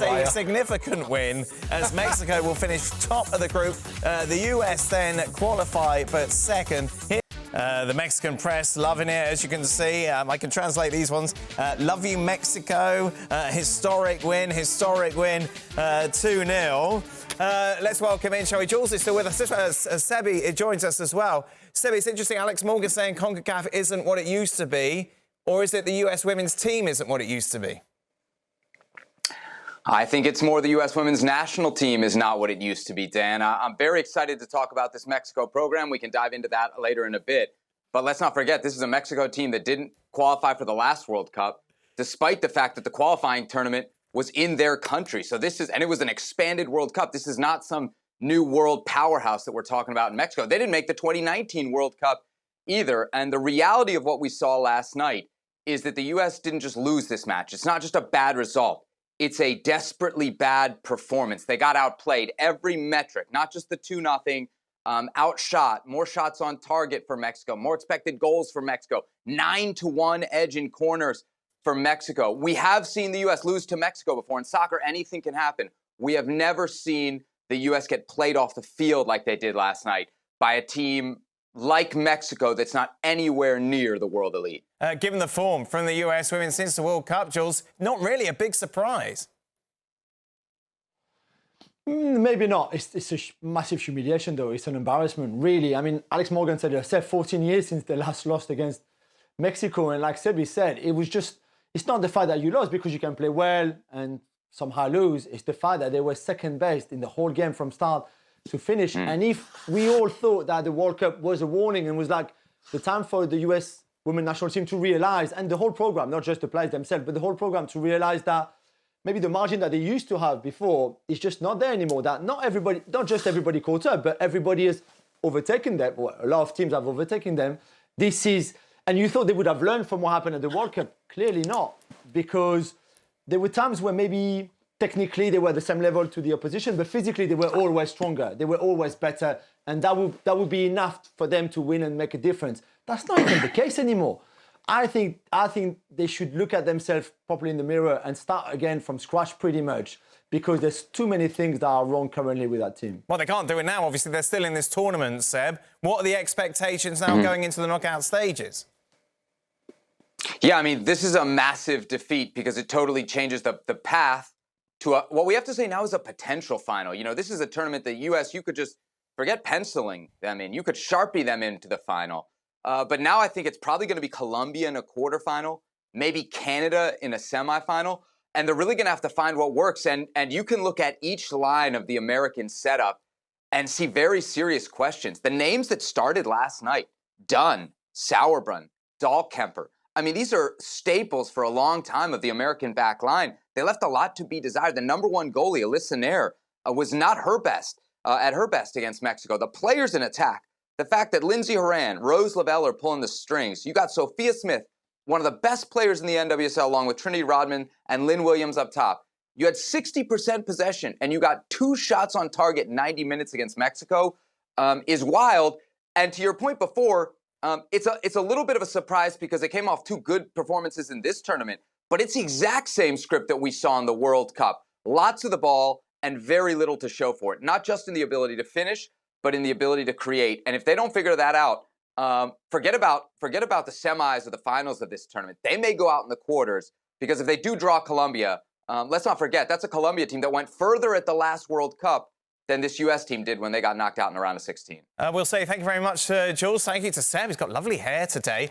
A significant win as Mexico will finish top of the group. The US then qualify but second. The Mexican press loving it, as you can see. I can translate these ones. Love you, Mexico. Historic win, 2-0. Let's welcome in, shall we? Jules is still with us. Sebi joins us as well. Sebi, it's interesting. Alex Morgan saying Concacaf isn't what it used to be. Or is it the US women's team isn't what it used to be? I think it's more the U.S. women's national team is not what it used to be, Dan. I'm very excited to talk about this Mexico program. We can dive into that later in a bit. But let's not forget, this is a Mexico team that didn't qualify for the last World Cup, despite the fact that the qualifying tournament was in their country. So and it was an expanded World Cup. This is not some new world powerhouse that we're talking about in Mexico. They didn't make the 2019 World Cup either. And the reality of what we saw last night is that the U.S. didn't just lose this match. It's not just a bad result. It's a desperately bad performance. They got outplayed every metric, not just the 2-0, outshot, more shots on target for Mexico, more expected goals for Mexico, 9-1 edge in corners for Mexico. We have seen the U.S. lose to Mexico before. In soccer, anything can happen. We have never seen the U.S. get played off the field like they did last night by a team like Mexico that's not anywhere near the world elite. Given the form from the US women since the World Cup, Jules, not really a big surprise. Maybe not. It's a massive humiliation, though. It's an embarrassment, really. I mean, Alex Morgan said it 14 years since they last lost against Mexico. And like Sebi said, it's not the fact that you lost because you can play well and somehow lose. It's the fact that they were second best in the whole game from start to finish. And if we all thought that the World Cup was a warning and was like the time for the US women's national team to realise, and the whole programme, not just the players themselves, but the whole programme to realise that maybe the margin that they used to have before is just not there anymore, that not just everybody caught up, but everybody has overtaken them. Well, a lot of teams have overtaken them. And you thought they would have learned from what happened at the World Cup. Clearly not, because there were times where maybe technically they were the same level to the opposition, but physically they were always stronger. They were always better. And that would be enough for them to win and make a difference. That's not even the case anymore. I think they should look at themselves properly in the mirror and start again from scratch pretty much, because there's too many things that are wrong currently with that team. Well, they can't do it now. Obviously, they're still in this tournament, Seb. What are the expectations now going into the knockout stages? Yeah, I mean, this is a massive defeat because it totally changes the path to what we have to say now is a potential final. You know, this is a tournament that U.S., you could just forget penciling them in. You could Sharpie them into the final. But now I think it's probably going to be Colombia in a quarterfinal, maybe Canada in a semifinal. And they're really going to have to find what works. And you can look at each line of the American setup and see very serious questions. The names that started last night, Dunn, Sauerbrunn, Dahlkemper. I mean, these are staples for a long time of the American back line. They left a lot to be desired. The number one goalie, Alyssa Nair, was not her best at her best against Mexico. The players in attack, the fact that Lindsey Horan, Rose Lavelle are pulling the strings. You got Sophia Smith, one of the best players in the NWSL, along with Trinity Rodman and Lynn Williams up top. You had 60% possession, and you got 2 shots on target in 90 minutes against Mexico, is wild. And to your point before, it's a little bit of a surprise because they came off 2 good performances in this tournament, but it's the exact same script that we saw in the World Cup. Lots of the ball and very little to show for it, not just in the ability to finish, but in the ability to create. And if they don't figure that out, forget about the semis or the finals of this tournament. They may go out in the quarters, because if they do draw Colombia, let's not forget, that's a Colombia team that went further at the last World Cup than this U.S. team did when they got knocked out in the round of 16. We'll say thank you very much, Jules. Thank you to Seb. He's got lovely hair today.